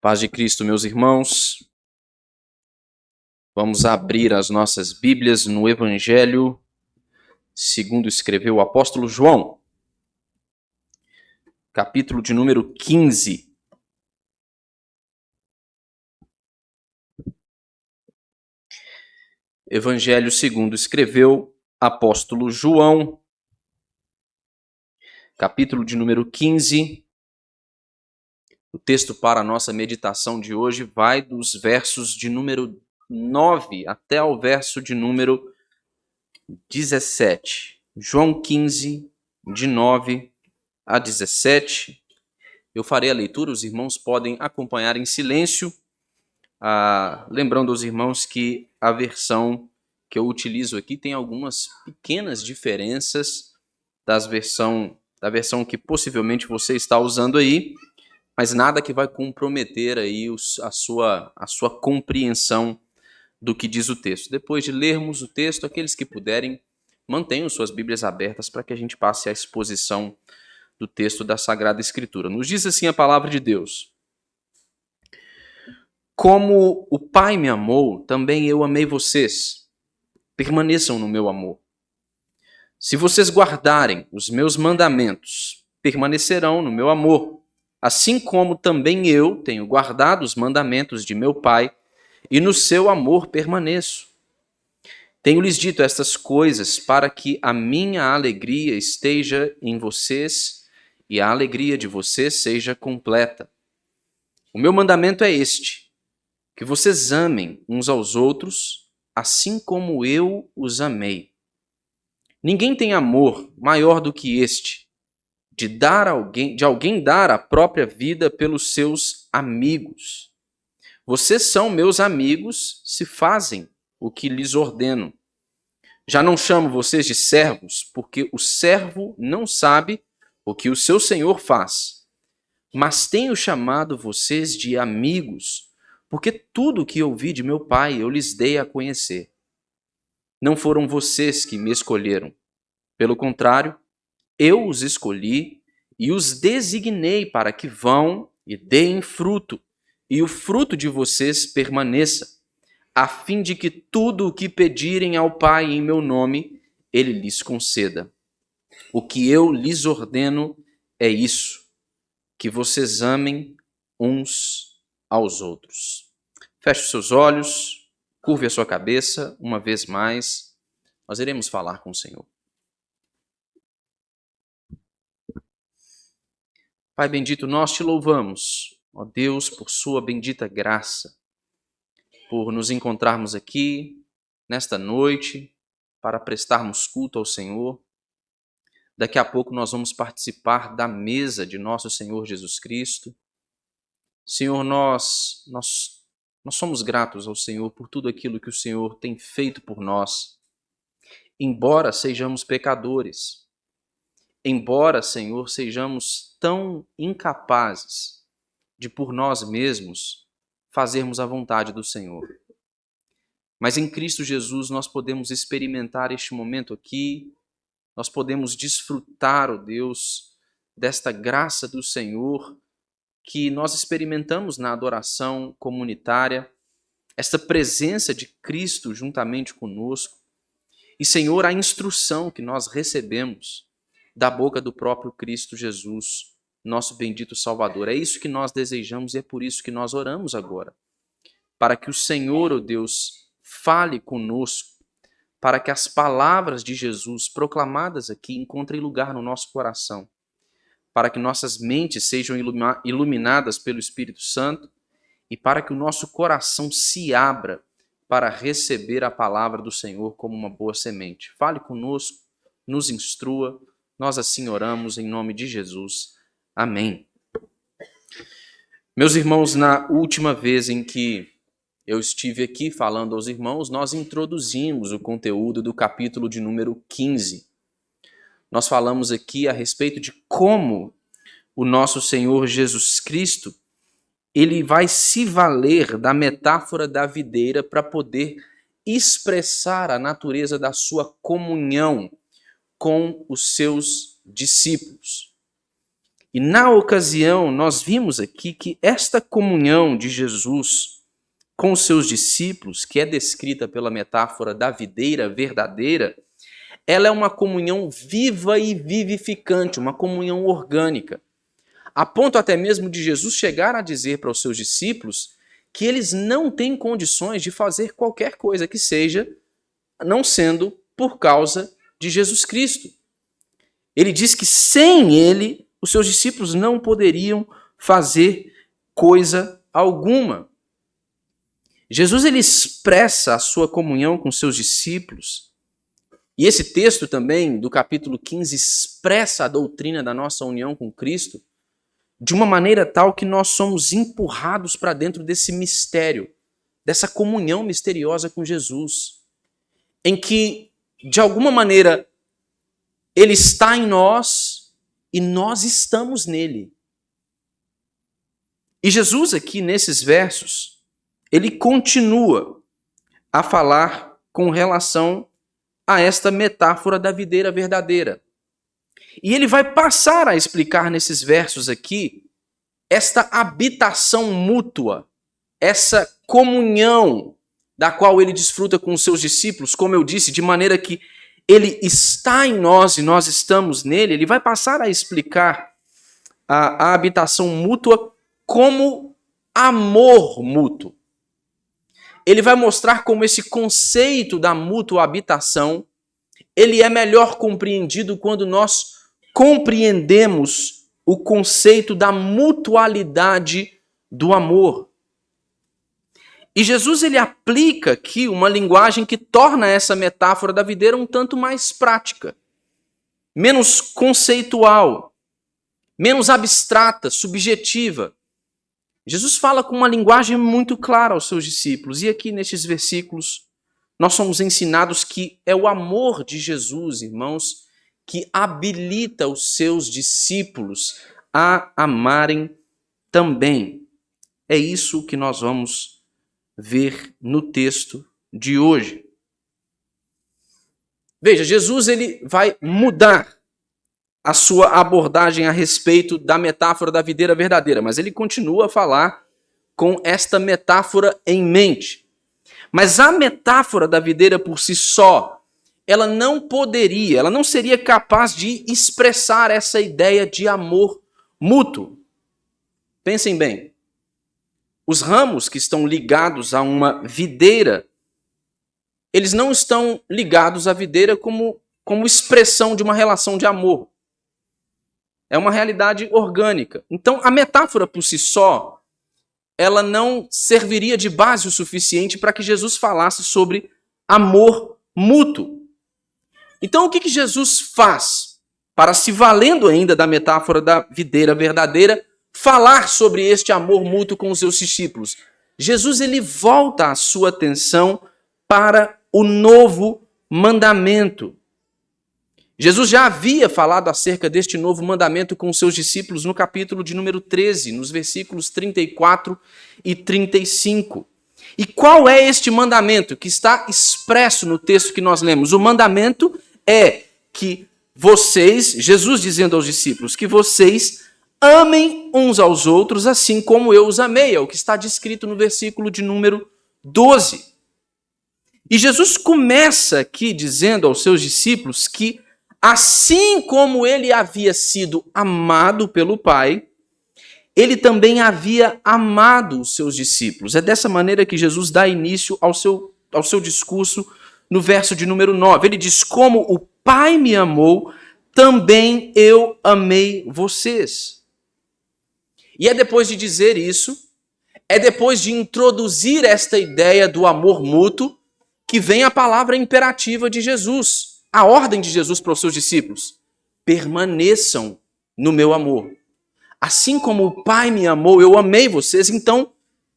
Paz de Cristo, meus irmãos. Vamos abrir as nossas Bíblias no Evangelho segundo escreveu o apóstolo João, capítulo de número 15. Evangelho segundo escreveu apóstolo João, capítulo de número 15. O texto para a nossa meditação de hoje vai dos versos de número 9 até o verso de número 17. João 15, de 9 a 17. Eu farei a leitura, os irmãos podem acompanhar em silêncio, lembrando aos irmãos que a versão que eu utilizo aqui tem algumas pequenas diferenças da versão que possivelmente você está usando aí, mas nada que vai comprometer aí a sua compreensão do que diz o texto. Depois de lermos o texto, aqueles que puderem, mantenham suas Bíblias abertas para que a gente passe à exposição do texto da Sagrada Escritura. Nos diz assim a palavra de Deus: como o Pai me amou, também eu amei vocês. Permaneçam no meu amor. Se vocês guardarem os meus mandamentos, permanecerão no meu amor, assim como também eu tenho guardado os mandamentos de meu Pai, e no seu amor permaneço. Tenho-lhes dito estas coisas para que a minha alegria esteja em vocês e a alegria de vocês seja completa. O meu mandamento é este: que vocês amem uns aos outros, assim como eu os amei. Ninguém tem amor maior do que este, de alguém dar a própria vida pelos seus amigos. Vocês são meus amigos se fazem o que lhes ordeno. Já não chamo vocês de servos, porque o servo não sabe o que o seu senhor faz. Mas tenho chamado vocês de amigos, porque tudo o que ouvi de meu Pai eu lhes dei a conhecer. Não foram vocês que me escolheram. Pelo contrário, eu os escolhi e os designei para que vão e deem fruto, e o fruto de vocês permaneça, a fim de que tudo o que pedirem ao Pai em meu nome, ele lhes conceda. O que eu lhes ordeno é isso: que vocês amem uns aos outros. Feche os seus olhos, curve a sua cabeça, uma vez mais, nós iremos falar com o Senhor. Pai bendito, nós te louvamos, ó Deus, por sua bendita graça, por nos encontrarmos aqui nesta noite para prestarmos culto ao Senhor. Daqui a pouco nós vamos participar da mesa de nosso Senhor Jesus Cristo. Senhor, nós somos gratos ao Senhor por tudo aquilo que o Senhor tem feito por nós. Embora sejamos pecadores, embora, Senhor, sejamos tão incapazes de por nós mesmos fazermos a vontade do Senhor. Mas em Cristo Jesus nós podemos experimentar este momento aqui, nós podemos desfrutar, ó Deus, desta graça do Senhor que nós experimentamos na adoração comunitária, esta presença de Cristo juntamente conosco. E, Senhor, a instrução que nós recebemos da boca do próprio Cristo Jesus, nosso bendito Salvador. É isso que nós desejamos e é por isso que nós oramos agora. Para que o Senhor, ó Deus, fale conosco, para que as palavras de Jesus proclamadas aqui encontrem lugar no nosso coração, para que nossas mentes sejam iluminadas pelo Espírito Santo e para que o nosso coração se abra para receber a palavra do Senhor como uma boa semente. Fale conosco, nos instrua, nós assim oramos em nome de Jesus. Amém. Meus irmãos, na última vez em que eu estive aqui falando aos irmãos, nós introduzimos o conteúdo do capítulo de número 15. Nós falamos aqui a respeito de como o nosso Senhor Jesus Cristo, ele vai se valer da metáfora da videira para poder expressar a natureza da sua comunhão com os seus discípulos. E na ocasião, nós vimos aqui que esta comunhão de Jesus com os seus discípulos, que é descrita pela metáfora da videira verdadeira, ela é uma comunhão viva e vivificante, uma comunhão orgânica. A ponto até mesmo de Jesus chegar a dizer para os seus discípulos que eles não têm condições de fazer qualquer coisa que seja, não sendo por causa de Jesus Cristo. Ele diz que sem ele, os seus discípulos não poderiam fazer coisa alguma. Jesus ele expressa a sua comunhão com seus discípulos. E esse texto também, do capítulo 15, expressa a doutrina da nossa união com Cristo de uma maneira tal que nós somos empurrados para dentro desse mistério, dessa comunhão misteriosa com Jesus, em que, de alguma maneira, Ele está em nós e nós estamos nele. E Jesus aqui, nesses versos, ele continua a falar com relação a esta metáfora da videira verdadeira. E ele vai passar a explicar nesses versos aqui esta habitação mútua, essa comunhão da qual ele desfruta com os seus discípulos, como eu disse, de maneira que ele está em nós e nós estamos nele. Ele vai passar a explicar a habitação mútua como amor mútuo. Ele vai mostrar como esse conceito da mútua habitação, ele é melhor compreendido quando nós compreendemos o conceito da mutualidade do amor. E Jesus ele aplica aqui uma linguagem que torna essa metáfora da videira um tanto mais prática, menos conceitual, menos abstrata, subjetiva. Jesus fala com uma linguagem muito clara aos seus discípulos. E aqui nestes versículos nós somos ensinados que é o amor de Jesus, irmãos, que habilita os seus discípulos a amarem também. É isso que nós vamos ver no texto de hoje. Veja, Jesus ele vai mudar a sua abordagem a respeito da metáfora da videira verdadeira, mas ele continua a falar com esta metáfora em mente. Mas a metáfora da videira por si só, ela não seria capaz de expressar essa ideia de amor mútuo. Pensem bem, os ramos que estão ligados a uma videira, eles não estão ligados à videira como expressão de uma relação de amor. É uma realidade orgânica. Então, a metáfora por si só, ela não serviria de base o suficiente para que Jesus falasse sobre amor mútuo. Então, o que Jesus faz para, se valendo ainda da metáfora da videira verdadeira, falar sobre este amor mútuo com os seus discípulos? Jesus ele volta a sua atenção para o novo mandamento. Jesus já havia falado acerca deste novo mandamento com os seus discípulos no capítulo de número 13, nos versículos 34 e 35. E qual é este mandamento que está expresso no texto que nós lemos? O mandamento é que vocês, Jesus dizendo aos discípulos, que vocês amem uns aos outros assim como eu os amei. É o que está descrito no versículo de número 12. E Jesus começa aqui dizendo aos seus discípulos que assim como ele havia sido amado pelo Pai, ele também havia amado os seus discípulos. É dessa maneira que Jesus dá início ao seu discurso no verso de número 9. Ele diz: como o Pai me amou, também eu amei vocês. E é depois de dizer isso, é depois de introduzir esta ideia do amor mútuo, que vem a palavra imperativa de Jesus. A ordem de Jesus para os seus discípulos: permaneçam no meu amor. Assim como o Pai me amou, eu amei vocês, então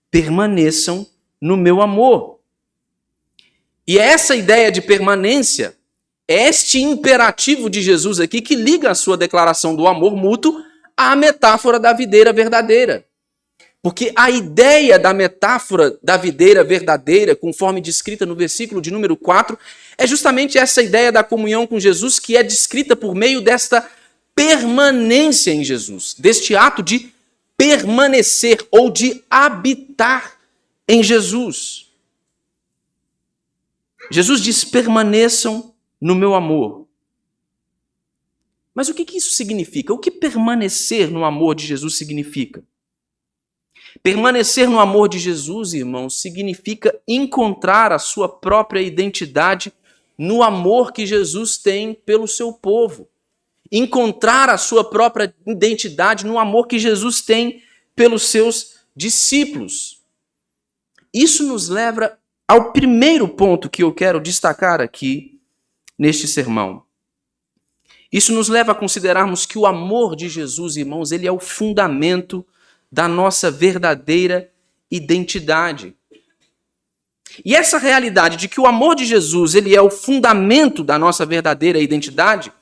permaneçam no meu amor. E essa ideia de permanência, é este imperativo de Jesus aqui que liga a sua declaração do amor mútuo à metáfora da videira verdadeira. Porque a ideia da metáfora da videira verdadeira, conforme descrita no versículo de número 4, é justamente essa ideia da comunhão com Jesus que é descrita por meio desta permanência em Jesus, deste ato de permanecer ou de habitar em Jesus. Jesus diz: permaneçam no meu amor. Mas o que isso significa? O que permanecer no amor de Jesus significa? Permanecer no amor de Jesus, irmãos, significa encontrar a sua própria identidade no amor que Jesus tem pelo seu povo. Encontrar a sua própria identidade no amor que Jesus tem pelos seus discípulos. Isso nos leva ao primeiro ponto que eu quero destacar aqui neste sermão. Isso nos leva a considerarmos que o amor de Jesus, irmãos, ele é o fundamento da nossa verdadeira identidade. E essa realidade de que o amor de Jesus, ele é o fundamento da nossa verdadeira identidade,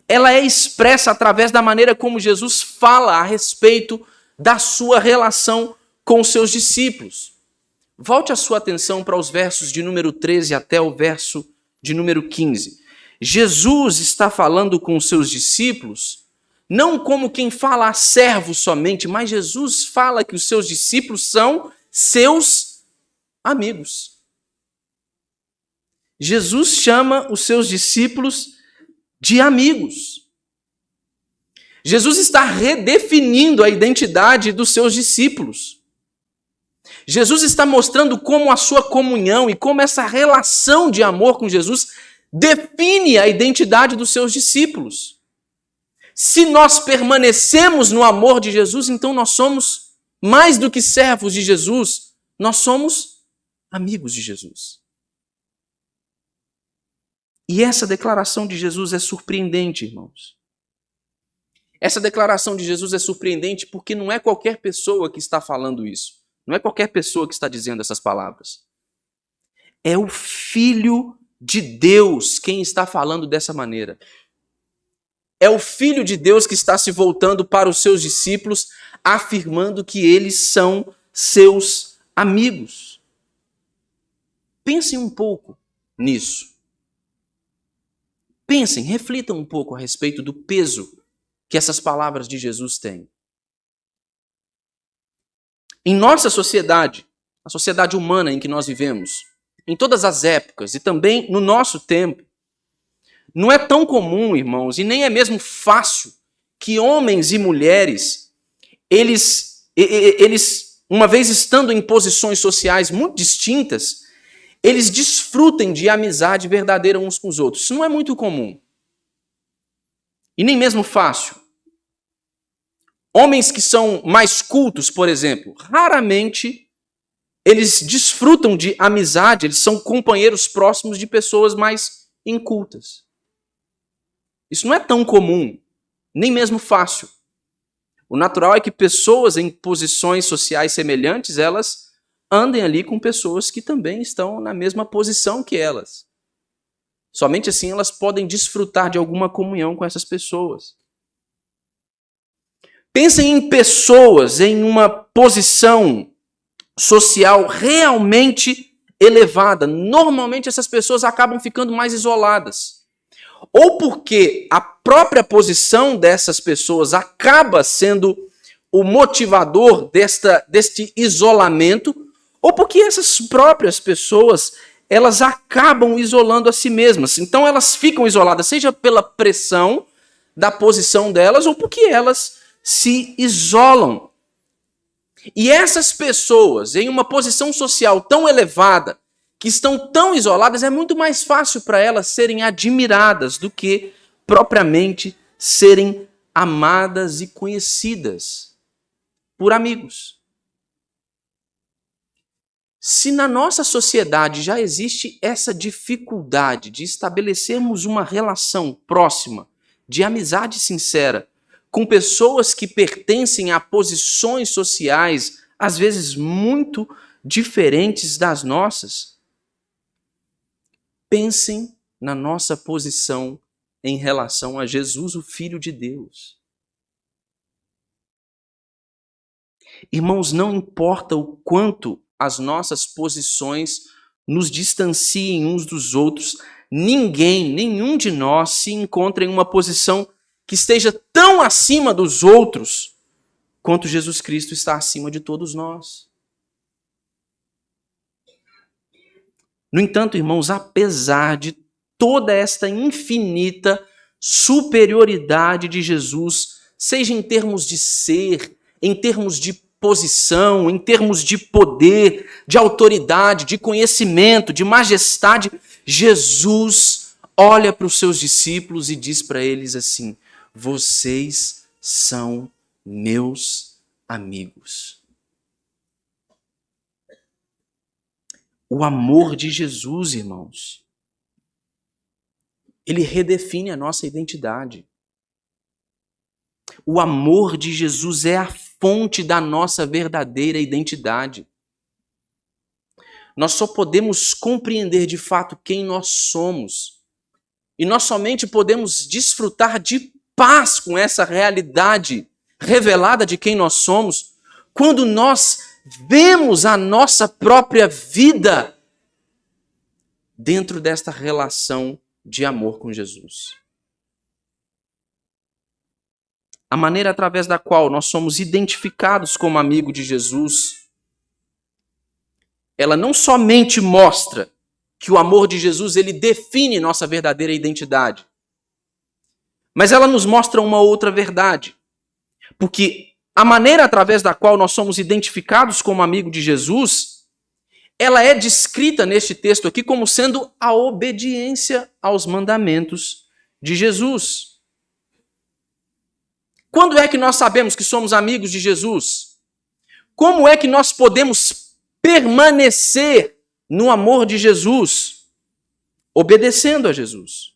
ela é expressa através da maneira como Jesus fala a respeito da sua relação com os seus discípulos. Volte a sua atenção para os versos de número 13 até o verso de número 15. Jesus está falando com os seus discípulos, não como quem fala a servos somente, mas Jesus fala que os seus discípulos são seus amigos. Jesus chama os seus discípulos de amigos. Jesus está redefinindo a identidade dos seus discípulos. Jesus está mostrando como a sua comunhão e como essa relação de amor com Jesus define a identidade dos seus discípulos. Se nós permanecemos no amor de Jesus, então nós somos mais do que servos de Jesus, nós somos amigos de Jesus. E essa declaração de Jesus é surpreendente, irmãos. Essa declaração de Jesus é surpreendente porque não é qualquer pessoa que está falando isso. Não é qualquer pessoa que está dizendo essas palavras. É o Filho de Deus quem está falando dessa maneira. É o Filho de Deus que está se voltando para os seus discípulos, afirmando que eles são seus amigos. Pensem um pouco nisso. Pensem, reflitam um pouco a respeito do peso que essas palavras de Jesus têm. Em nossa sociedade, a sociedade humana em que nós vivemos, em todas as épocas e também no nosso tempo, não é tão comum, irmãos, e nem é mesmo fácil que homens e mulheres, eles uma vez estando em posições sociais muito distintas, eles desfrutem de amizade verdadeira uns com os outros. Isso não é muito comum. E nem mesmo fácil. Homens que são mais cultos, por exemplo, raramente eles desfrutam de amizade, eles são companheiros próximos de pessoas mais incultas. Isso não é tão comum, nem mesmo fácil. O natural é que pessoas em posições sociais semelhantes, elas andem ali com pessoas que também estão na mesma posição que elas. Somente assim elas podem desfrutar de alguma comunhão com essas pessoas. Pensem em pessoas em uma posição social realmente elevada. Normalmente essas pessoas acabam ficando mais isoladas. Ou porque a própria posição dessas pessoas acaba sendo o motivador deste isolamento, ou porque essas próprias pessoas elas acabam isolando a si mesmas. Então elas ficam isoladas, seja pela pressão da posição delas, ou porque elas se isolam. E essas pessoas, em uma posição social tão elevada, que estão tão isoladas, é muito mais fácil para elas serem admiradas do que propriamente serem amadas e conhecidas por amigos. Se na nossa sociedade já existe essa dificuldade de estabelecermos uma relação próxima, de amizade sincera, com pessoas que pertencem a posições sociais, às vezes muito diferentes das nossas, pensem na nossa posição em relação a Jesus, o Filho de Deus. Irmãos, não importa o quanto as nossas posições nos distanciem uns dos outros, nenhum de nós se encontra em uma posição que esteja tão acima dos outros quanto Jesus Cristo está acima de todos nós. No entanto, irmãos, apesar de toda esta infinita superioridade de Jesus, seja em termos de ser, em termos de posição, em termos de poder, de autoridade, de conhecimento, de majestade, Jesus olha para os seus discípulos e diz para eles assim: vocês são meus amigos. O amor de Jesus, irmãos, ele redefine a nossa identidade. O amor de Jesus é a fonte da nossa verdadeira identidade. Nós só podemos compreender de fato quem nós somos. E nós somente podemos desfrutar de paz com essa realidade revelada de quem nós somos quando nós vemos a nossa própria vida dentro desta relação de amor com Jesus. A maneira através da qual nós somos identificados como amigo de Jesus, ela não somente mostra que o amor de Jesus ele define nossa verdadeira identidade, mas ela nos mostra uma outra verdade. Porque a maneira através da qual nós somos identificados como amigo de Jesus, ela é descrita neste texto aqui como sendo a obediência aos mandamentos de Jesus. Quando é que nós sabemos que somos amigos de Jesus? Como é que nós podemos permanecer no amor de Jesus? Obedecendo a Jesus.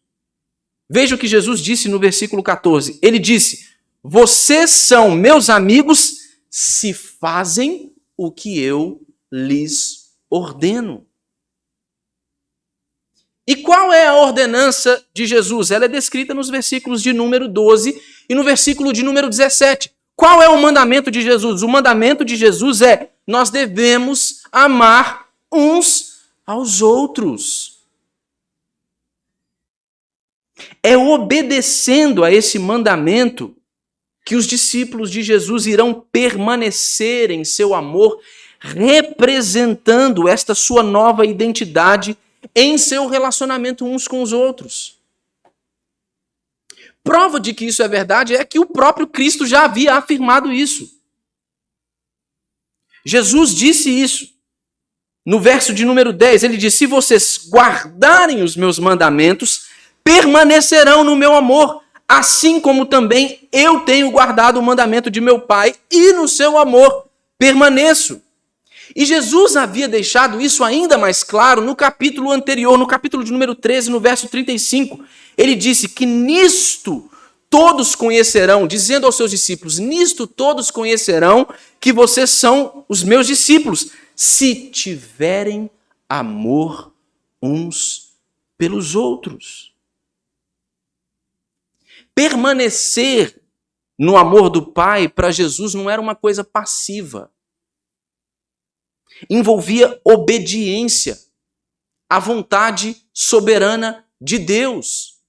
Veja o que Jesus disse no versículo 14. Ele disse: vocês são meus amigos se fazem o que eu lhes ordeno. E qual é a ordenança de Jesus? Ela é descrita nos versículos de número 12 e no versículo de número 17. Qual é o mandamento de Jesus? O mandamento de Jesus é: nós devemos amar uns aos outros. É obedecendo a esse mandamento que os discípulos de Jesus irão permanecer em seu amor, representando esta sua nova identidade em seu relacionamento uns com os outros. Prova de que isso é verdade é que o próprio Cristo já havia afirmado isso. Jesus disse isso. No verso de número 10, ele diz: se vocês guardarem os meus mandamentos, permanecerão no meu amor, assim como também eu tenho guardado o mandamento de meu Pai e no seu amor permaneço. E Jesus havia deixado isso ainda mais claro no capítulo anterior, no capítulo de número 13, no verso 35. Ele disse que nisto todos conhecerão, dizendo aos seus discípulos: nisto todos conhecerão que vocês são os meus discípulos, se tiverem amor uns pelos outros. Permanecer no amor do Pai para Jesus não era uma coisa passiva. Envolvia obediência à vontade soberana de Deus.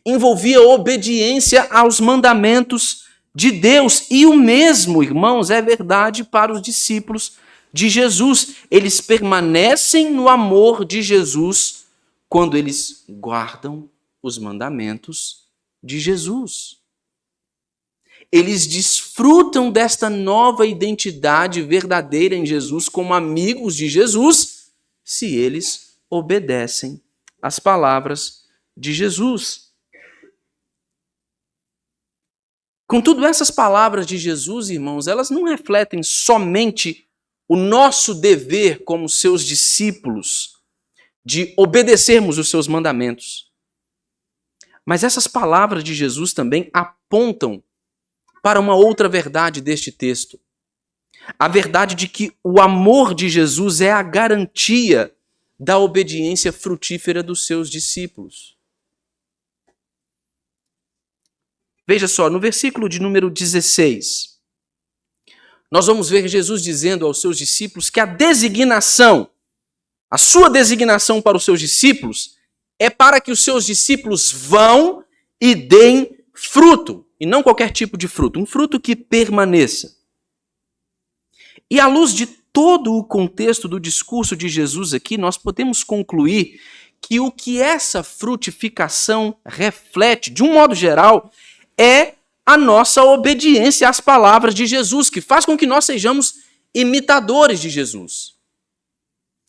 Envolvia obediência aos mandamentos de Deus. E o mesmo, irmãos, é verdade para os discípulos de Jesus. Eles permanecem no amor de Jesus quando eles guardam os mandamentos de Jesus. Eles desfrutam desta nova identidade verdadeira em Jesus como amigos de Jesus, se eles obedecem às palavras de Jesus. Contudo, essas palavras de Jesus, irmãos, elas não refletem somente o nosso dever como seus discípulos de obedecermos os seus mandamentos. Mas essas palavras de Jesus também apontam para uma outra verdade deste texto. A verdade de que o amor de Jesus é a garantia da obediência frutífera dos seus discípulos. Veja só, no versículo de número 16, nós vamos ver Jesus dizendo aos seus discípulos que a sua designação para os seus discípulos é para que os seus discípulos vão e deem fruto, e não qualquer tipo de fruto, um fruto que permaneça. E à luz de todo o contexto do discurso de Jesus aqui, nós podemos concluir que o que essa frutificação reflete, de um modo geral, é a nossa obediência às palavras de Jesus, que faz com que nós sejamos imitadores de Jesus.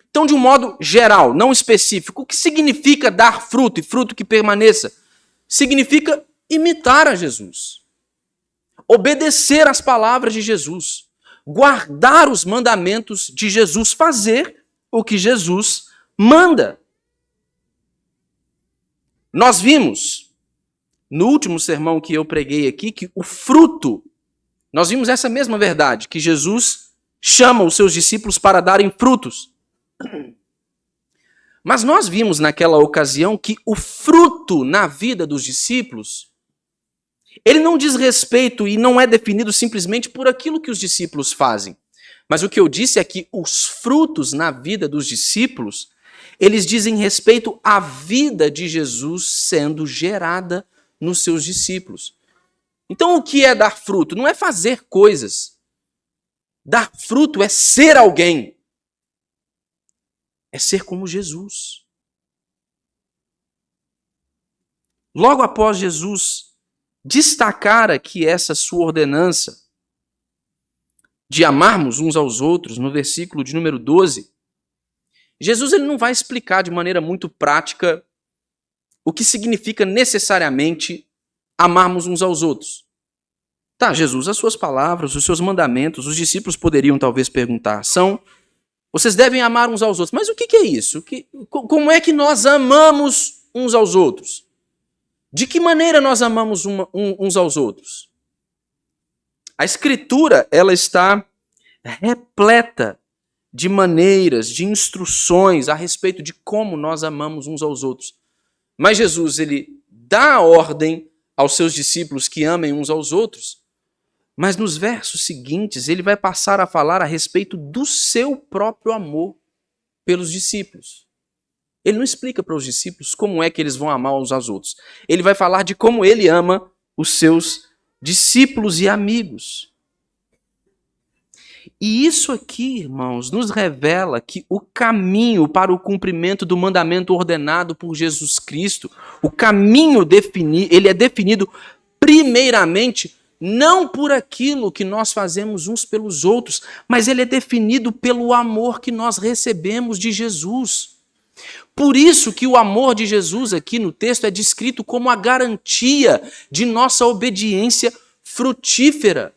Então, de um modo geral, não específico, o que significa dar fruto e fruto que permaneça? Significa imitar a Jesus, obedecer às palavras de Jesus, guardar os mandamentos de Jesus, fazer o que Jesus manda. Nós vimos, no último sermão que eu preguei aqui, que o fruto, nós vimos essa mesma verdade, que Jesus chama os seus discípulos para darem frutos. Mas nós vimos naquela ocasião que o fruto na vida dos discípulos, ele não diz respeito e não é definido simplesmente por aquilo que os discípulos fazem. Mas o que eu disse é que os frutos na vida dos discípulos, eles dizem respeito à vida de Jesus sendo gerada nos seus discípulos. Então o que é dar fruto? Não é fazer coisas. Dar fruto é ser alguém. É ser como Jesus. Logo após Jesus destacar aqui essa sua ordenança de amarmos uns aos outros, no versículo de número 12, Jesus ele não vai explicar de maneira muito prática o que significa necessariamente amarmos uns aos outros. Tá, Jesus, as suas palavras, os seus mandamentos, os discípulos poderiam talvez perguntar, vocês devem amar uns aos outros. Mas o que é isso? Como é que nós amamos uns aos outros? De que maneira nós amamos uns aos outros? A Escritura, ela está repleta de maneiras, de instruções a respeito de como nós amamos uns aos outros. Mas Jesus, ele dá a ordem aos seus discípulos que amem uns aos outros, mas nos versos seguintes ele vai passar a falar a respeito do seu próprio amor pelos discípulos. Ele não explica para os discípulos como é que eles vão amar uns aos outros. Ele vai falar de como ele ama os seus discípulos e amigos. E isso aqui, irmãos, nos revela que o caminho para o cumprimento do mandamento ordenado por Jesus Cristo, o caminho ele é definido primeiramente não por aquilo que nós fazemos uns pelos outros, mas ele é definido pelo amor que nós recebemos de Jesus. Por isso que o amor de Jesus aqui no texto é descrito como a garantia de nossa obediência frutífera.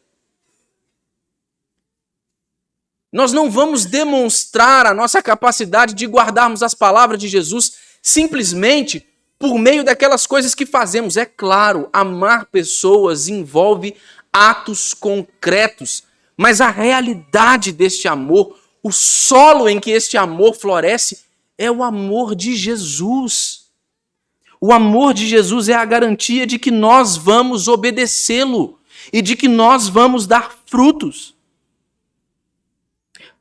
Nós não vamos demonstrar a nossa capacidade de guardarmos as palavras de Jesus simplesmente por meio daquelas coisas que fazemos. É claro, amar pessoas envolve atos concretos, mas a realidade deste amor, o solo em que este amor floresce, é o amor de Jesus. O amor de Jesus é a garantia de que nós vamos obedecê-lo e de que nós vamos dar frutos.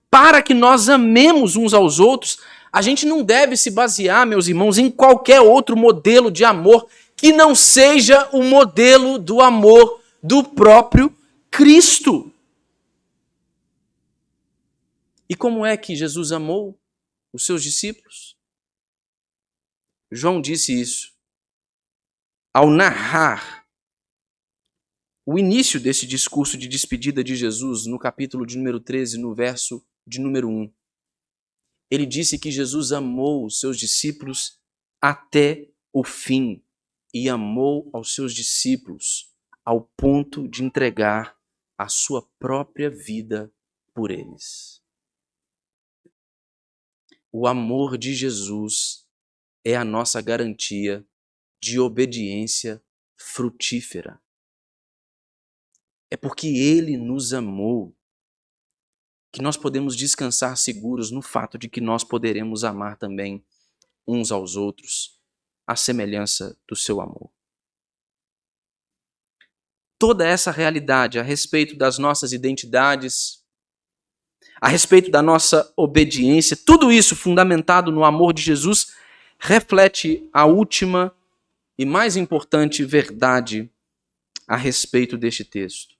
Para que nós amemos uns aos outros, a gente não deve se basear, meus irmãos, em qualquer outro modelo de amor que não seja o modelo do amor do próprio Cristo. E como é que Jesus amou os seus discípulos? João disse isso ao narrar o início desse discurso de despedida de Jesus, no capítulo de número 13, no verso de número 1. Ele disse que Jesus amou os seus discípulos até o fim e amou aos seus discípulos ao ponto de entregar a sua própria vida por eles. O amor de Jesus é a nossa garantia de obediência frutífera. É porque ele nos amou que nós podemos descansar seguros no fato de que nós poderemos amar também uns aos outros, à semelhança do seu amor. Toda essa realidade a respeito das nossas identidades, a respeito da nossa obediência, tudo isso fundamentado no amor de Jesus, reflete a última e mais importante verdade a respeito deste texto.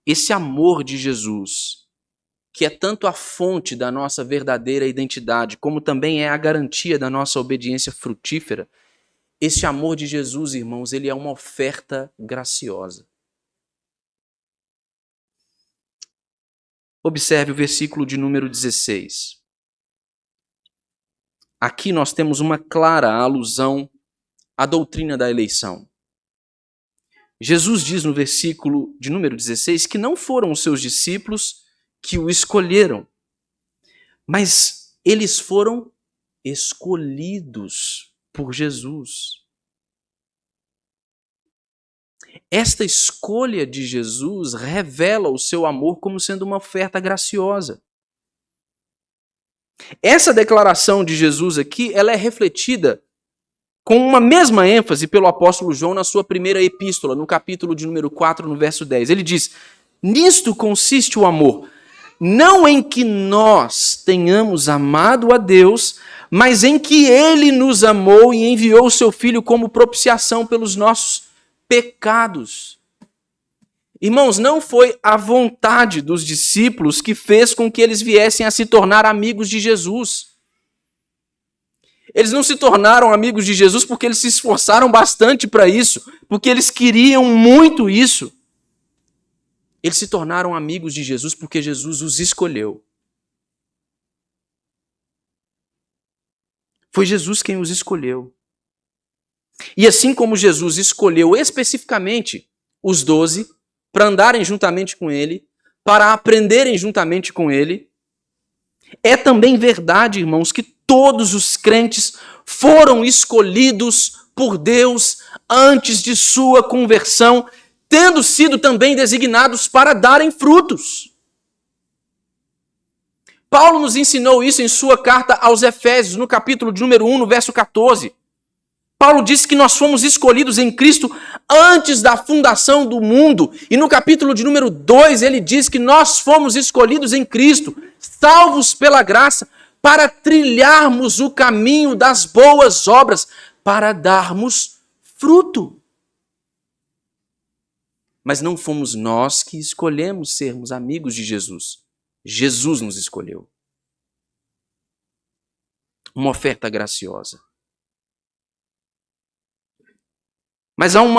Esse amor de Jesus, que é tanto a fonte da nossa verdadeira identidade, como também é a garantia da nossa obediência frutífera, esse amor de Jesus, irmãos, ele é uma oferta graciosa. Observe o versículo de número 16. Aqui nós temos uma clara alusão à doutrina da eleição. Jesus diz no versículo de número 16 que não foram os seus discípulos que o escolheram, mas eles foram escolhidos por Jesus. Esta escolha de Jesus revela o seu amor como sendo uma oferta graciosa. Essa declaração de Jesus aqui, ela é refletida com uma mesma ênfase pelo apóstolo João na sua primeira epístola, no capítulo de número 4, no verso 10. Ele diz: nisto consiste o amor, não em que nós tenhamos amado a Deus, mas em que Ele nos amou e enviou o seu Filho como propiciação pelos nossos pecados. Irmãos, não foi a vontade dos discípulos que fez com que eles viessem a se tornar amigos de Jesus. Eles não se tornaram amigos de Jesus porque eles se esforçaram bastante para isso, porque eles queriam muito isso. Eles se tornaram amigos de Jesus porque Jesus os escolheu. Foi Jesus quem os escolheu. E assim como Jesus escolheu especificamente os 12 para andarem juntamente com ele, para aprenderem juntamente com ele, é também verdade, irmãos, que todos os crentes foram escolhidos por Deus antes de sua conversão, tendo sido também designados para darem frutos. Paulo nos ensinou isso em sua carta aos Efésios, no capítulo de número 1, no verso 14. Paulo disse que nós fomos escolhidos em Cristo antes da fundação do mundo. E no capítulo de número 2, ele diz que nós fomos escolhidos em Cristo, salvos pela graça, para trilharmos o caminho das boas obras, para darmos fruto. Mas não fomos nós que escolhemos sermos amigos de Jesus. Jesus nos escolheu. Uma oferta graciosa. Mas há um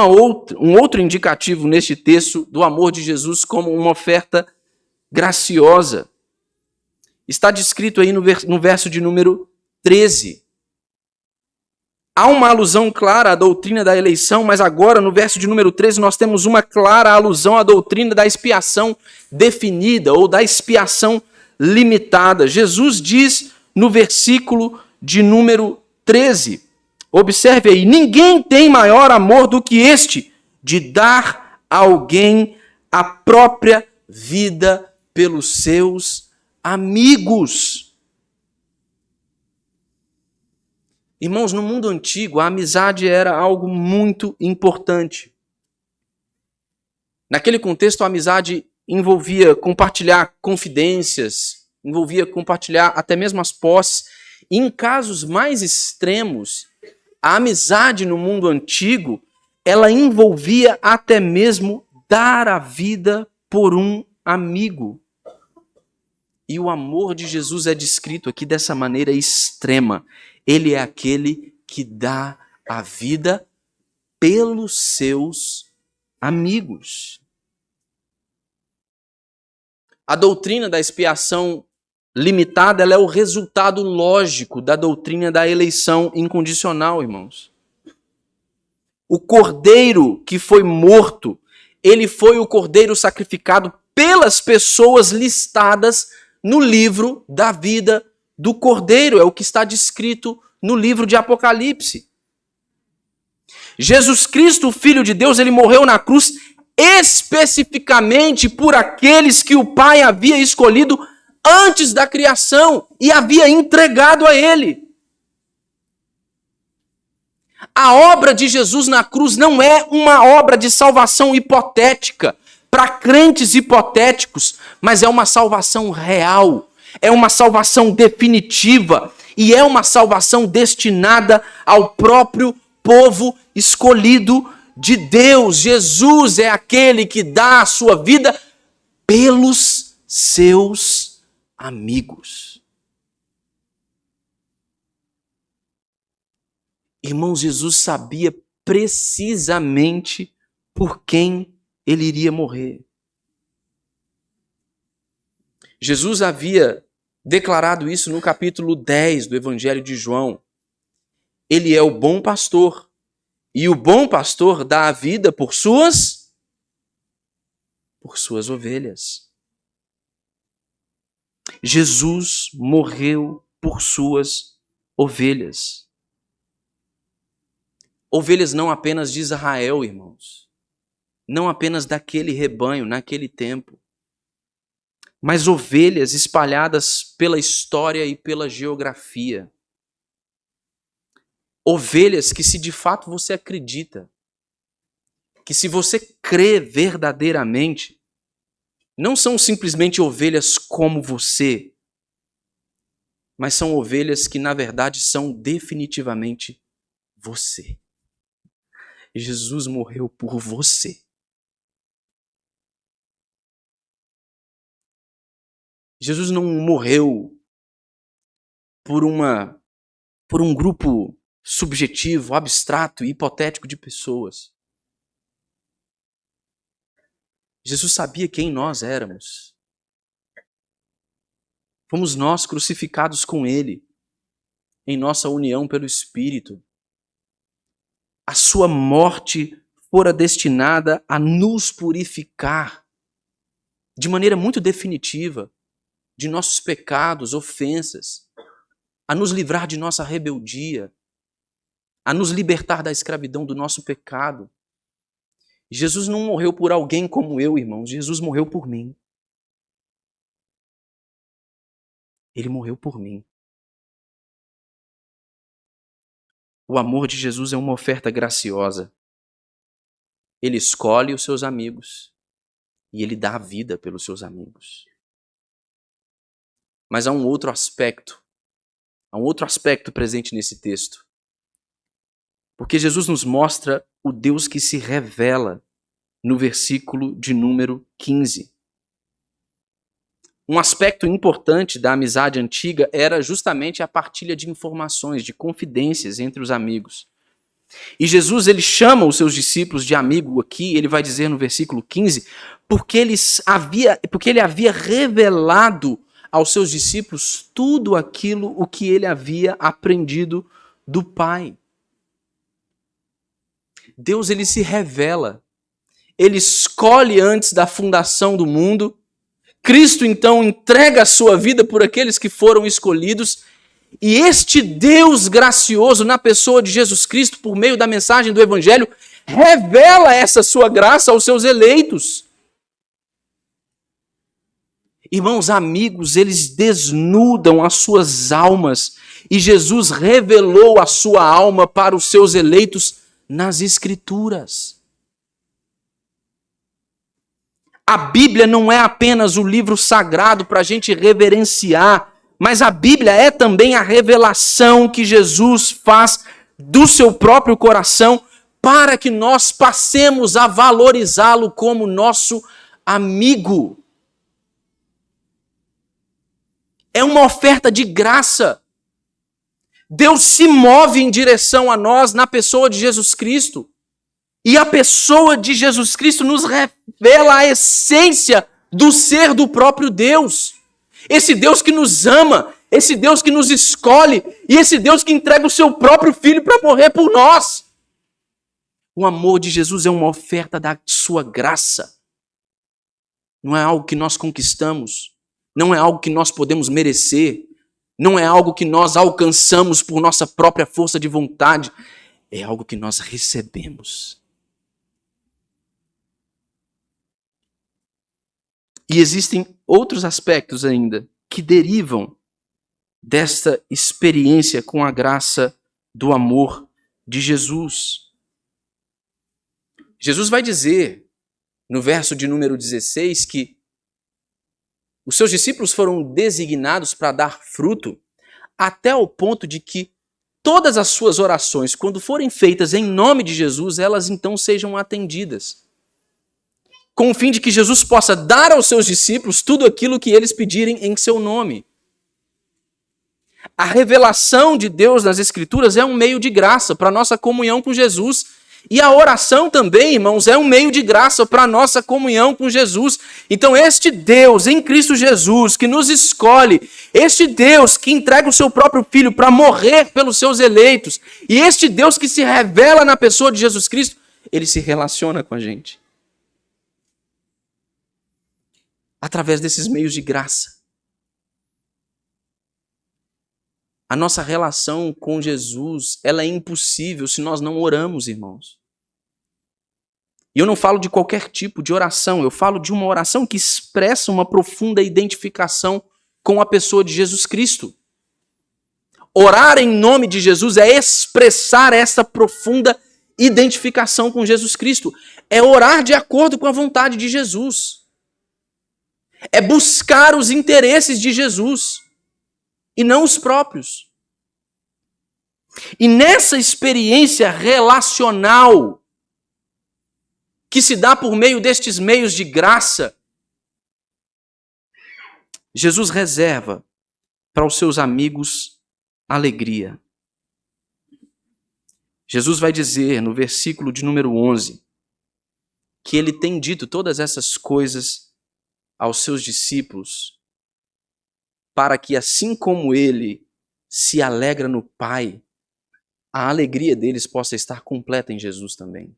outro indicativo neste texto do amor de Jesus como uma oferta graciosa. Está descrito aí no verso de número 13. Há uma alusão clara à doutrina da eleição, mas agora no verso de número 13 nós temos uma clara alusão à doutrina da expiação definida ou da expiação limitada. Jesus diz no versículo de número 13, observe aí: ninguém tem maior amor do que este, de dar a alguém a própria vida pelos seus amigos. Irmãos, no mundo antigo, a amizade era algo muito importante. Naquele contexto, a amizade envolvia compartilhar confidências, envolvia compartilhar até mesmo as posses. E em casos mais extremos, a amizade no mundo antigo, ela envolvia até mesmo dar a vida por um amigo. E o amor de Jesus é descrito aqui dessa maneira extrema. Ele é aquele que dá a vida pelos seus amigos. A doutrina da expiação limitada, ela é o resultado lógico da doutrina da eleição incondicional, irmãos. O cordeiro que foi morto, ele foi o cordeiro sacrificado pelas pessoas listadas no livro da vida do cordeiro. É o que está descrito no livro de Apocalipse. Jesus Cristo, o Filho de Deus, ele morreu na cruz especificamente por aqueles que o Pai havia escolhido antes da criação e havia entregado a ele. A obra de Jesus na cruz não é uma obra de salvação hipotética, para crentes hipotéticos, mas é uma salvação real, é uma salvação definitiva e é uma salvação destinada ao próprio povo escolhido de Deus. Jesus é aquele que dá a sua vida pelos seus amigos. Irmãos, Jesus sabia precisamente por quem ele iria morrer. Jesus havia declarado isso no capítulo 10 do Evangelho de João. Ele é o bom pastor, e o bom pastor dá a vida por suas ovelhas. Jesus morreu por suas ovelhas. Ovelhas não apenas de Israel, irmãos. Não apenas daquele rebanho, naquele tempo. Mas ovelhas espalhadas pela história e pela geografia. Ovelhas que, se de fato você acredita, que se você crê verdadeiramente, não são simplesmente ovelhas como você, mas são ovelhas que, na verdade, são definitivamente você. Jesus morreu por você. Jesus não morreu por um grupo subjetivo, abstrato e hipotético de pessoas. Jesus sabia quem nós éramos. Fomos nós crucificados com Ele, em nossa união pelo Espírito. A sua morte fora destinada a nos purificar de maneira muito definitiva de nossos pecados, ofensas, a nos livrar de nossa rebeldia, a nos libertar da escravidão do nosso pecado. Jesus não morreu por alguém como eu, irmãos. Jesus morreu por mim. Ele morreu por mim. O amor de Jesus é uma oferta graciosa. Ele escolhe os seus amigos e ele dá a vida pelos seus amigos. Mas há um outro aspecto presente nesse texto. Porque Jesus nos mostra o Deus que se revela no versículo de número 15. Um aspecto importante da amizade antiga era justamente a partilha de informações, de confidências entre os amigos. E Jesus, ele chama os seus discípulos de amigo aqui, ele vai dizer no versículo 15, porque ele havia revelado aos seus discípulos tudo aquilo o que ele havia aprendido do Pai. Deus, ele se revela. Ele escolhe antes da fundação do mundo. Cristo, então, entrega a sua vida por aqueles que foram escolhidos. E este Deus gracioso, na pessoa de Jesus Cristo, por meio da mensagem do Evangelho, revela essa sua graça aos seus eleitos. Irmãos, amigos, eles desnudam as suas almas. E Jesus revelou a sua alma para os seus eleitos nas Escrituras. A Bíblia não é apenas o livro sagrado para a gente reverenciar, mas a Bíblia é também a revelação que Jesus faz do seu próprio coração para que nós passemos a valorizá-lo como nosso amigo. É uma oferta de graça. Deus se move em direção a nós na pessoa de Jesus Cristo. E a pessoa de Jesus Cristo nos revela a essência do ser do próprio Deus. Esse Deus que nos ama, esse Deus que nos escolhe e esse Deus que entrega o seu próprio Filho para morrer por nós. O amor de Jesus é uma oferta da sua graça. Não é algo que nós conquistamos, não é algo que nós podemos merecer, não é algo que nós alcançamos por nossa própria força de vontade, é algo que nós recebemos. E existem outros aspectos ainda que derivam desta experiência com a graça do amor de Jesus. Jesus vai dizer, no verso de número 16, que os seus discípulos foram designados para dar fruto até o ponto de que todas as suas orações, quando forem feitas em nome de Jesus, elas então sejam atendidas, com o fim de que Jesus possa dar aos seus discípulos tudo aquilo que eles pedirem em seu nome. A revelação de Deus nas Escrituras é um meio de graça para a nossa comunhão com Jesus. E a oração também, irmãos, é um meio de graça para a nossa comunhão com Jesus. Então, este Deus em Cristo Jesus, que nos escolhe, este Deus que entrega o seu próprio Filho para morrer pelos seus eleitos, e este Deus que se revela na pessoa de Jesus Cristo, ele se relaciona com a gente através desses meios de graça. A nossa relação com Jesus, ela é impossível se nós não oramos, irmãos. E eu não falo de qualquer tipo de oração, eu falo de uma oração que expressa uma profunda identificação com a pessoa de Jesus Cristo. Orar em nome de Jesus é expressar essa profunda identificação com Jesus Cristo. É orar de acordo com a vontade de Jesus. É buscar os interesses de Jesus e não os próprios. E nessa experiência relacional que se dá por meio destes meios de graça, Jesus reserva para os seus amigos alegria. Jesus vai dizer no versículo de número 11 que ele tem dito todas essas coisas aos seus discípulos para que, assim como ele se alegra no Pai, a alegria deles possa estar completa em Jesus também.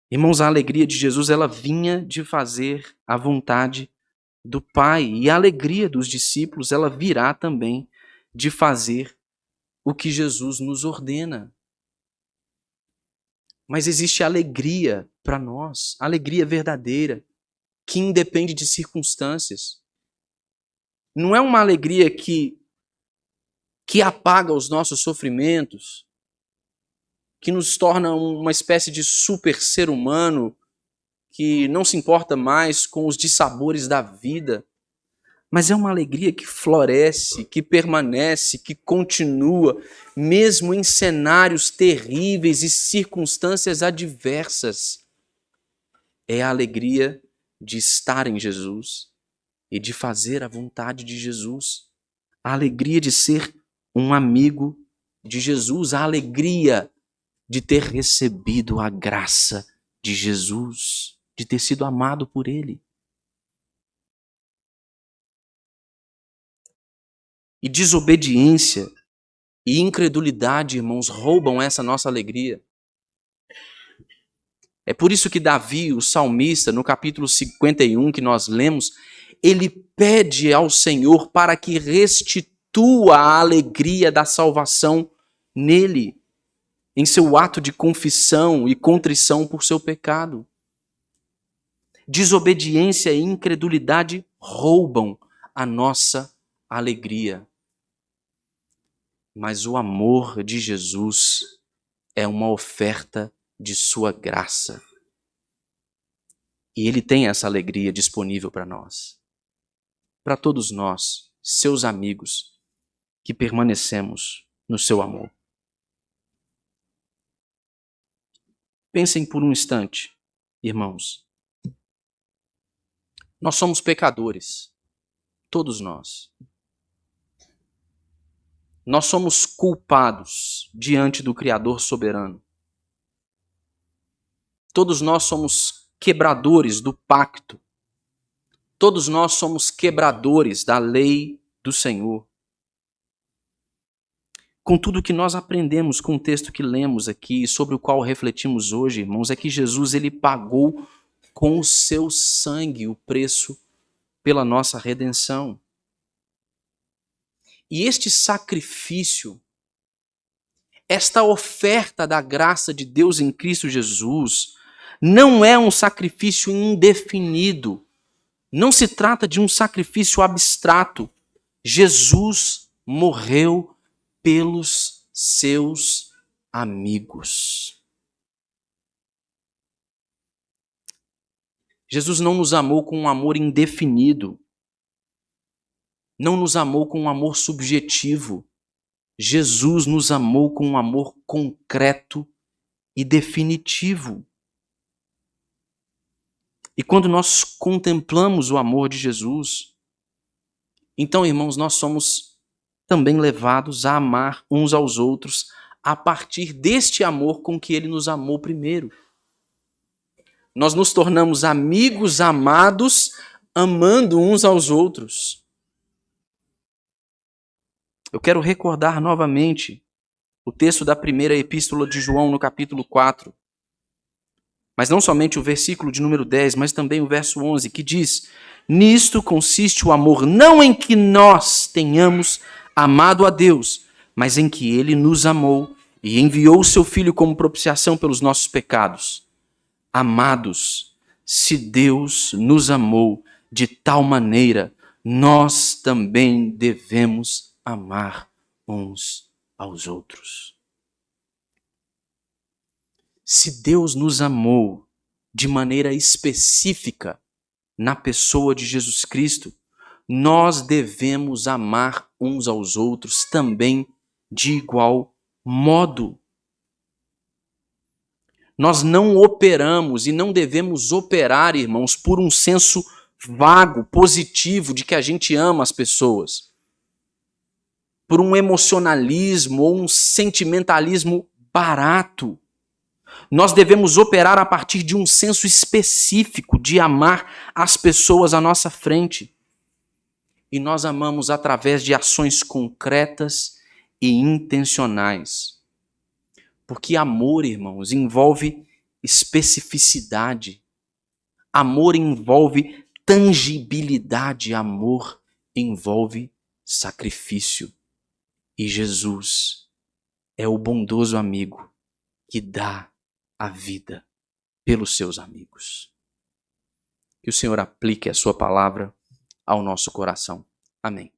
Irmãos, a alegria de Jesus, ela vinha de fazer a vontade do Pai. E a alegria dos discípulos, ela virá também de fazer o que Jesus nos ordena. Mas existe alegria para nós, alegria verdadeira, que independe de circunstâncias. Não é uma alegria que apaga os nossos sofrimentos, que nos torna uma espécie de super ser humano que não se importa mais com os dissabores da vida, mas é uma alegria que floresce, que permanece, que continua, mesmo em cenários terríveis e circunstâncias adversas. É a alegria de estar em Jesus e de fazer a vontade de Jesus. A alegria de ser um amigo de Jesus, a alegria de ter recebido a graça de Jesus, de ter sido amado por Ele. E desobediência e incredulidade, irmãos, roubam essa nossa alegria. É por isso que Davi, o salmista, no capítulo 51 que nós lemos, ele pede ao Senhor para que restitua a alegria da salvação nele, em seu ato de confissão e contrição por seu pecado. Desobediência e incredulidade roubam a nossa alegria. Mas o amor de Jesus é uma oferta de sua graça. E Ele tem essa alegria disponível para nós. Para todos nós, seus amigos, que permanecemos no seu amor. Pensem por um instante, irmãos. Nós somos pecadores, todos nós. Nós somos culpados diante do Criador soberano. Todos nós somos quebradores do pacto. Todos nós somos quebradores da lei do Senhor. Com tudo que nós aprendemos com o texto que lemos aqui, sobre o qual refletimos hoje, irmãos, é que Jesus ele pagou com o seu sangue o preço pela nossa redenção. E este sacrifício, esta oferta da graça de Deus em Cristo Jesus, não é um sacrifício indefinido. Não se trata de um sacrifício abstrato. Jesus morreu pelos seus amigos. Jesus não nos amou com um amor indefinido. não nos amou com um amor subjetivo. Jesus nos amou com um amor concreto e definitivo. E quando nós contemplamos o amor de Jesus, então, irmãos, nós somos também levados a amar uns aos outros a partir deste amor com que ele nos amou primeiro. Nós nos tornamos amigos amados, amando uns aos outros. Eu quero recordar novamente o texto da primeira epístola de João, no capítulo 4. Mas não somente o versículo de número 10, mas também o verso 11, que diz: nisto consiste o amor, não em que nós tenhamos amado a Deus, mas em que ele nos amou e enviou o seu Filho como propiciação pelos nossos pecados. Amados, se Deus nos amou de tal maneira, nós também devemos amar uns aos outros. Se Deus nos amou de maneira específica na pessoa de Jesus Cristo, nós devemos amar uns aos outros também de igual modo. Nós não operamos e não devemos operar, irmãos, por um senso vago, positivo de que a gente ama as pessoas. Por um emocionalismo ou um sentimentalismo barato. Nós devemos operar a partir de um senso específico de amar as pessoas à nossa frente. E nós amamos através de ações concretas e intencionais. Porque amor, irmãos, envolve especificidade. Amor envolve tangibilidade. Amor envolve sacrifício. E Jesus é o bondoso amigo que dá a vida pelos seus amigos. Que o Senhor aplique a sua palavra ao nosso coração. Amém.